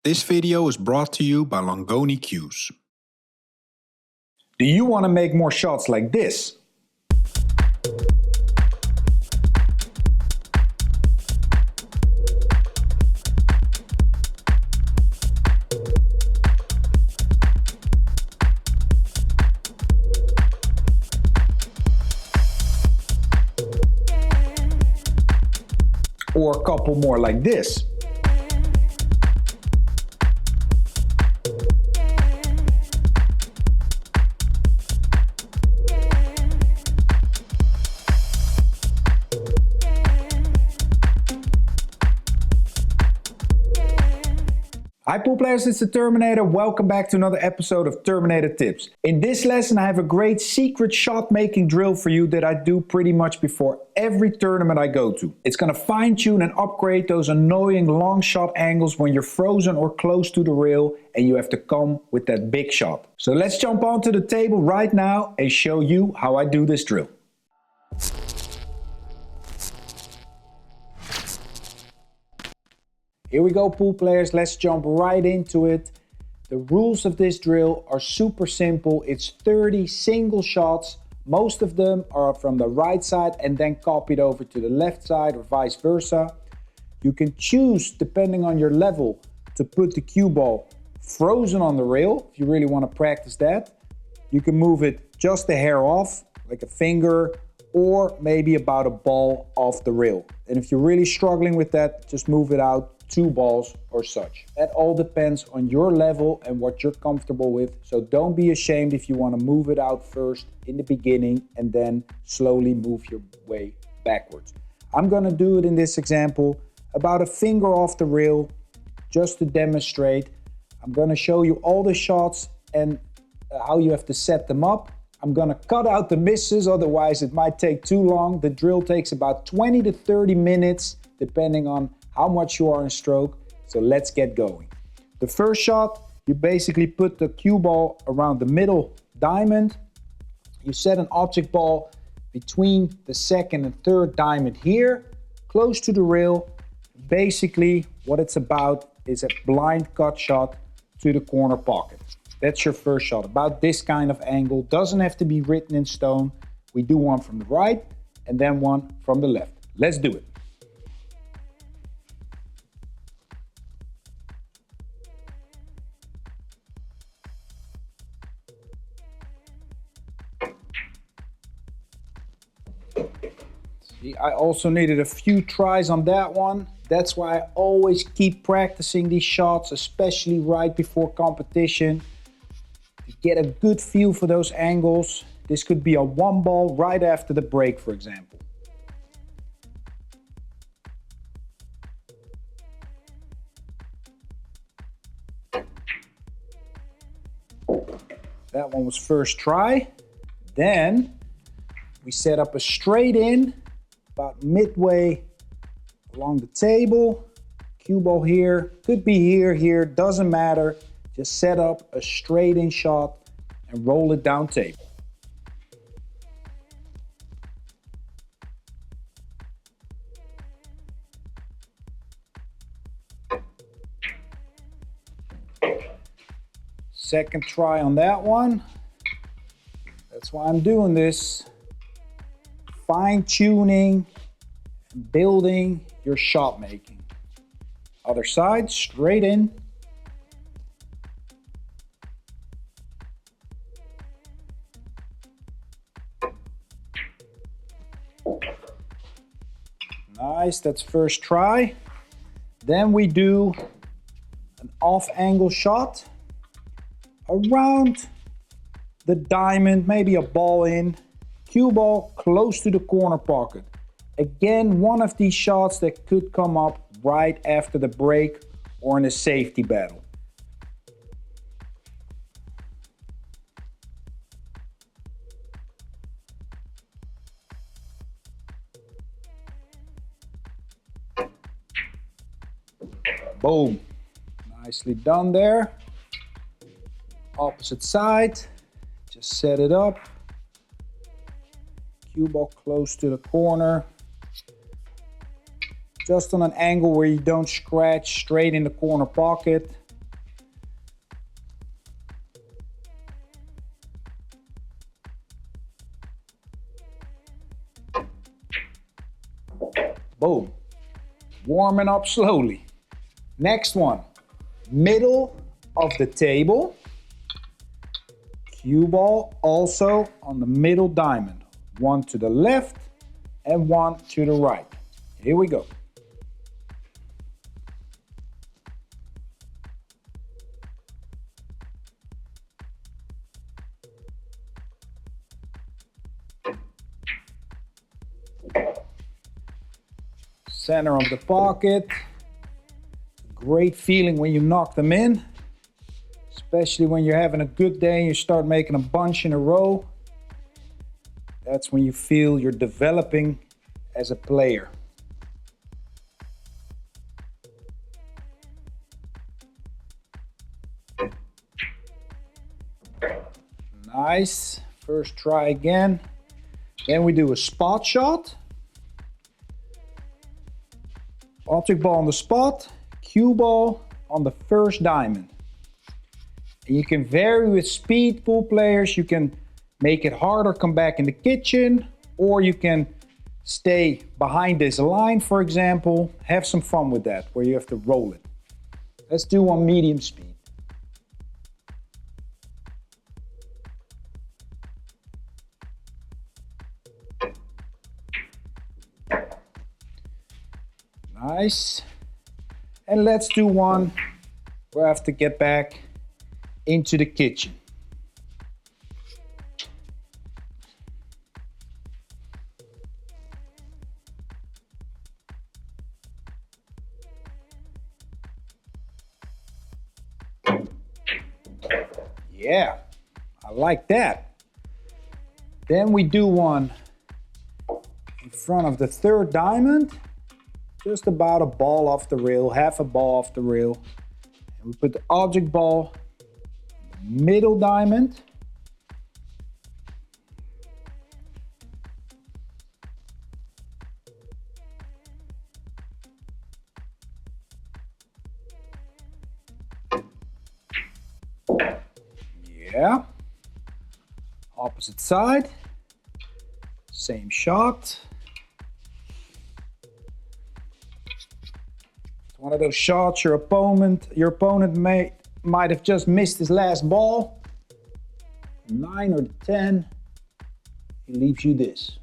This video is brought to you by Longoni Cues. Do you want to make more shots like this? Or a couple more like this? Hi pool players, it's the Terminator. Welcome back to another episode of Terminator Tips. In this lesson I have a great secret shot making drill for you that I do pretty much before every tournament I go to. It's going to fine tune and upgrade those annoying long shot angles when you're frozen or close to the rail and you have to come with that big shot. So let's jump onto the table right now and show you how I do this drill. Here we go pool players, let's jump right into it. The rules of this drill are super simple. It's 30 single shots. Most of them are from the right side and then copied over to the left side or vice versa. You can choose, depending on your level, to put the cue ball frozen on the rail if you really want to practice that. You can move it just a hair off, like a finger, or maybe about a ball off the rail. And if you're really struggling with that, just move it out 2 balls or such. That all depends on your level and what you're comfortable with. So don't be ashamed if you want to move it out first in the beginning and then slowly move your way backwards. I'm going to do it in this example about a finger off the rail just to demonstrate. I'm going to show you all the shots and how you have to set them up. I'm going to cut out the misses, otherwise it might take too long. The drill takes about 20 to 30 minutes depending on how much you are in stroke. So let's get going. The first shot, you basically put the cue ball around the middle diamond. You set an object ball between the second and third diamond here, close to the rail. Basically, what it's about is a blind cut shot to the corner pocket. That's your first shot, about this kind of angle. Doesn't have to be written in stone. We do one from the right and then one from the left. Let's do it. I also needed a few tries on that one. That's why I always keep practicing these shots, especially right before competition. To get a good feel for those angles. This could be a 1 ball right after the break, for example. That one was first try. Then we set up a straight in about midway along the table. Cue ball here, could be here, doesn't matter. Just set up a straight in shot and roll it down table. Second try on that one. That's why I'm doing this. Fine-tuning and building your shot making. Other side, straight in. Nice, that's first try. Then we do an off-angle shot around the diamond, maybe a ball in. Cue ball close to the corner pocket. Again, one of these shots that could come up right after the break or in a safety battle. Boom. Nicely done there. Opposite side. Just set it up. Cue ball close to the corner. Just on an angle where you don't scratch straight in the corner pocket. Boom. Warming up slowly. Next one. Middle of the table. Cue ball also on the middle diamond. One to the left and one to the right. Here we go. Center of the pocket. Great feeling when you knock them in, especially when you're having a good day and you start making a bunch in a row. That's when you feel you're developing as a player. Nice. First try again. Then we do a spot shot. Object ball on the spot, cue ball on the first diamond. And you can vary with speed, pool players. You can make it harder, come back in the kitchen, or you can stay behind this line, for example. Have some fun with that, where you have to roll it. Let's do on medium speed. Nice. And let's do one where I have to get back into the kitchen. Yeah, I like that. Then we do one in front of the third diamond. Just about a ball off the rail, half a ball off the rail. And we put the object ball in the middle diamond. Yeah. Opposite side. Same shot. One of those shots your opponent might have just missed his last ball. 9 or 10, he leaves you this.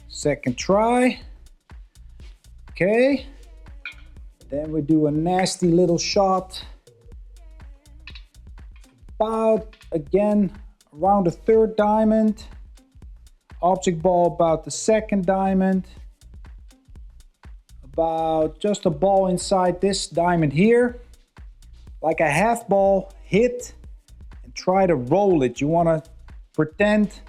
Second try. Okay. Then we do a nasty little shot. About, again, around the third diamond. Object ball about the second diamond. About just a ball inside this diamond here. Like a half ball, hit and try to roll it. You want to pretend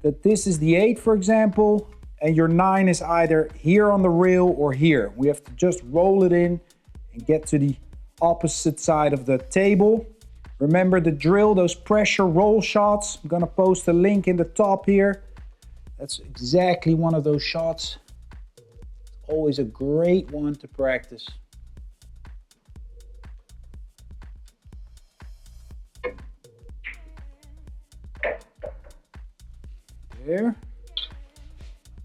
that this is the 8, for example, and your 9 is either here on the rail or here. We have to just roll it in and get to the opposite side of the table. Remember the drill, those pressure roll shots. I'm gonna post a link in the top here. That's exactly one of those shots. Always a great one to practice. There.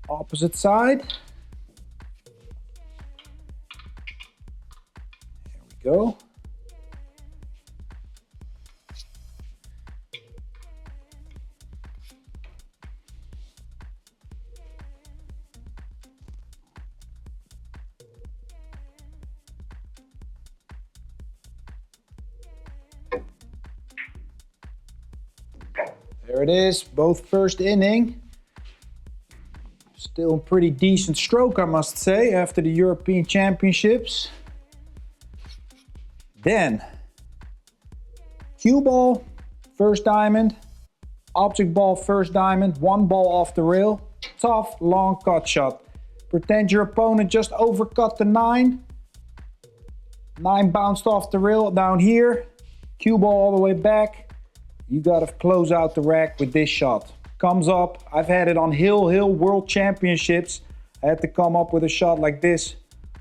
Opposite side. There we go. There it is, both first inning. Still a pretty decent stroke, I must say, after the European Championships. Then, cue ball, first diamond, object ball, first diamond, one ball off the rail, tough, long cut shot. Pretend your opponent just overcut the 9. 9 bounced off the rail down here, cue ball all the way back. You gotta close out the rack with this shot. Comes up, I've had it on Hill World Championships. I had to come up with a shot like this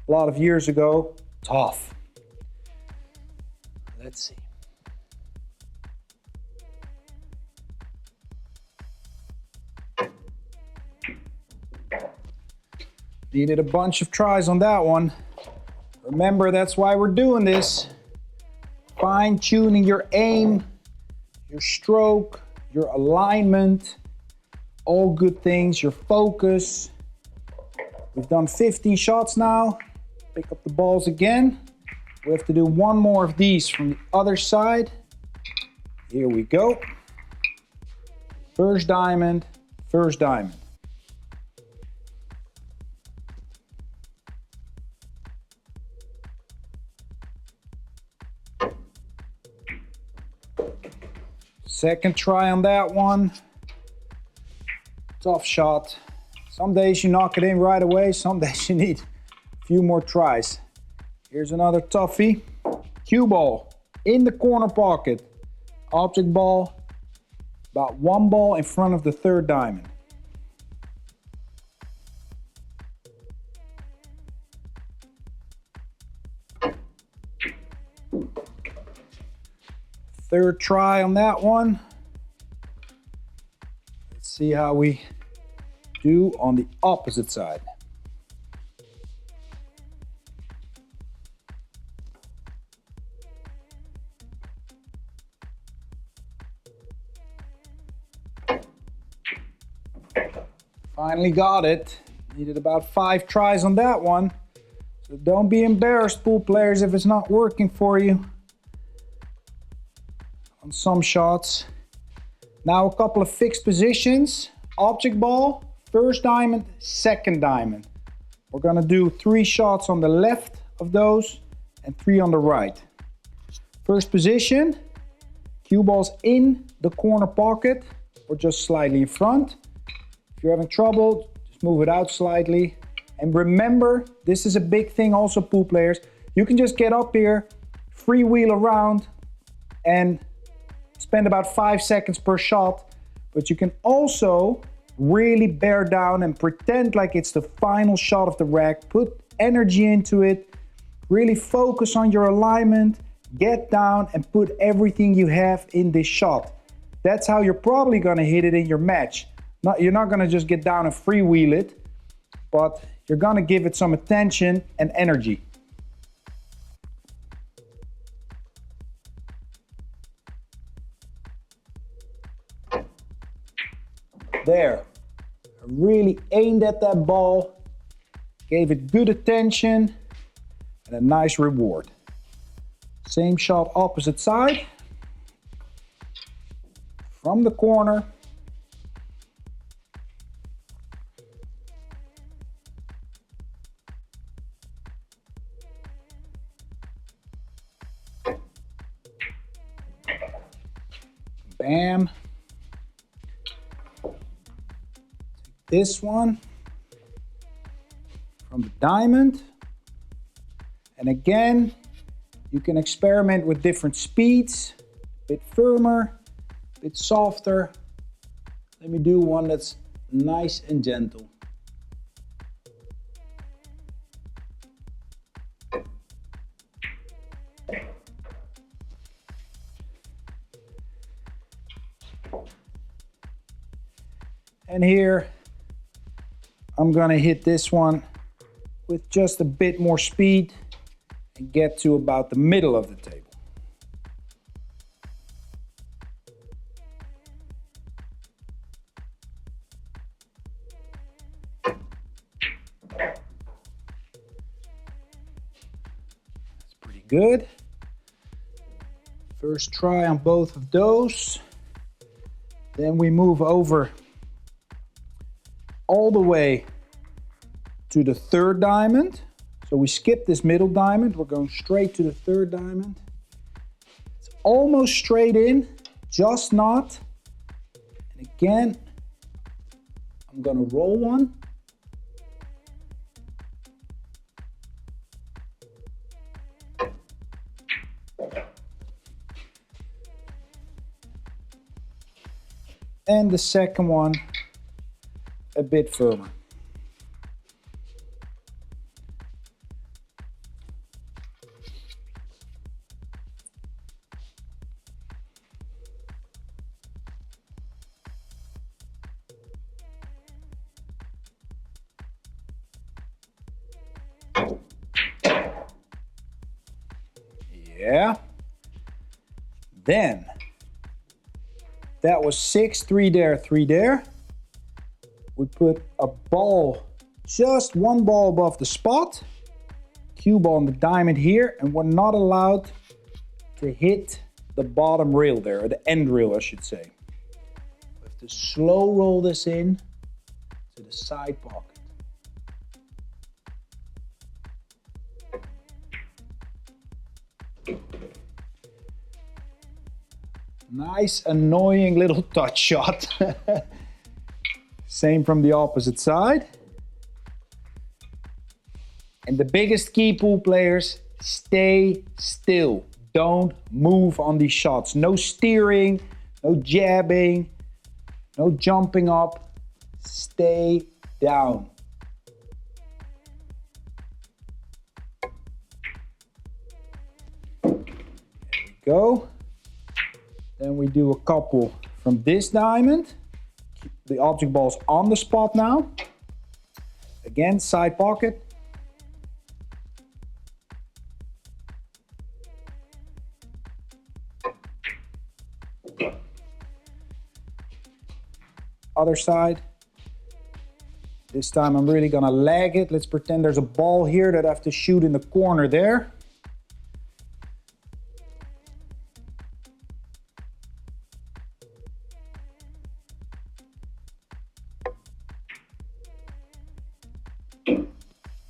a lot of years ago. Tough. Let's see. Needed a bunch of tries on that one. Remember, that's why we're doing this. Fine-tuning your aim, your stroke, your alignment, all good things, your focus. We've done 15 shots now. Pick up the balls again. We have to do one more of these from the other side. Here we go. First diamond, first diamond. Second try on that one. Tough shot. Some days you knock it in right away, some days you need a few more tries. Here's another toughie. Cue ball in the corner pocket. Object ball, about one ball in front of the third diamond. Third try on that one. Let's see how we do on the opposite side. Finally got it. Needed about 5 tries on that one. So don't be embarrassed, pool players, if it's not working for you on some shots. Now a couple of fixed positions. Object ball, first diamond, second diamond. We're gonna do 3 shots on the left of those and 3 on the right. First position, cue ball's in the corner pocket or just slightly in front. If you're having trouble, just move it out slightly. And remember, this is a big thing also, pool players. You can just get up here, freewheel around, and spend about 5 seconds per shot. But you can also really bear down and pretend like it's the final shot of the rack. Put energy into it. Really focus on your alignment. Get down and put everything you have in this shot. That's how you're probably gonna hit it in your match. You're not gonna just get down and freewheel it, but you're gonna give it some attention and energy. There, I really aimed at that ball, gave it good attention and a nice reward. Same shot, opposite side. From the corner. Bam. Take this one from the diamond. And again, you can experiment with different speeds, a bit firmer, a bit softer. Let me do one that's nice and gentle. And here, I'm gonna hit this one with just a bit more speed and get to about the middle of the table. That's pretty good. First try on both of those. Then we move over all the way to the third diamond. So we skip this middle diamond. We're going straight to the third diamond. It's almost straight in, just not. And again, I'm gonna roll one. And the second one a bit firmer. Yeah. Then, that was 6, 3 there, 3 there. We put a ball, just one ball above the spot. Cue ball on the diamond here, and we're not allowed to hit the bottom rail there, or the end rail, I should say. We have to slow roll this in to the side pocket. Nice, annoying little touch shot. Same from the opposite side. And the biggest key, pool players, stay still. Don't move on these shots. No steering, no jabbing, no jumping up. Stay down. There we go. Then we do a couple from this diamond. The object ball's on the spot now. Again, side pocket. Other side. This time I'm really gonna lag it. Let's pretend there's a ball here that I have to shoot in the corner there.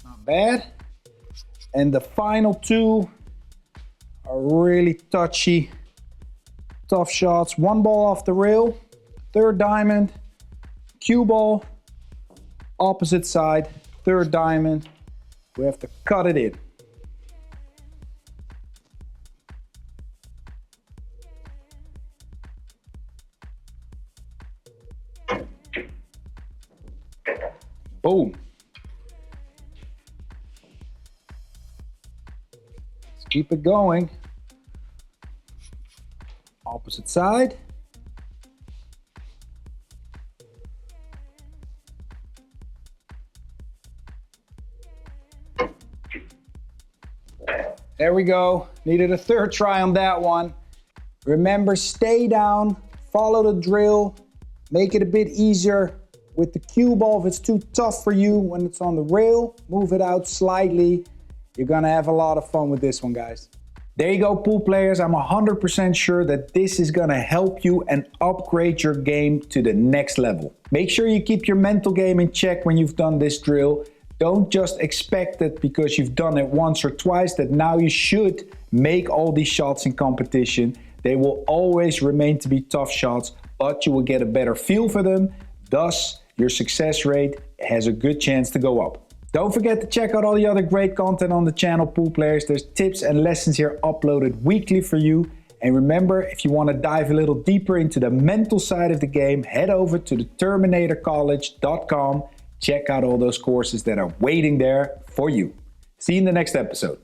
Not bad. And the final two are really touchy, tough shots. One ball off the rail, third diamond, cue ball, opposite side, third diamond. We have to cut it in. Boom. Let's keep it going. Opposite side. There we go. Needed a third try on that one. Remember, stay down, follow the drill, make it a bit easier with the cue ball. If it's too tough for you when it's on the rail, move it out slightly. You're gonna have a lot of fun with this one, guys. There you go, pool players. I'm 100% sure that this is gonna help you and upgrade your game to the next level. Make sure you keep your mental game in check when you've done this drill. Don't just expect it because you've done it once or twice that now you should make all these shots in competition. They will always remain to be tough shots, but you will get a better feel for them. Thus, your success rate has a good chance to go up. Don't forget to check out all the other great content on the channel, pool players. There's tips and lessons here uploaded weekly for you. And remember, if you want to dive a little deeper into the mental side of the game, head over to theterminatorcollege.com. Check out all those courses that are waiting there for you. See you in the next episode.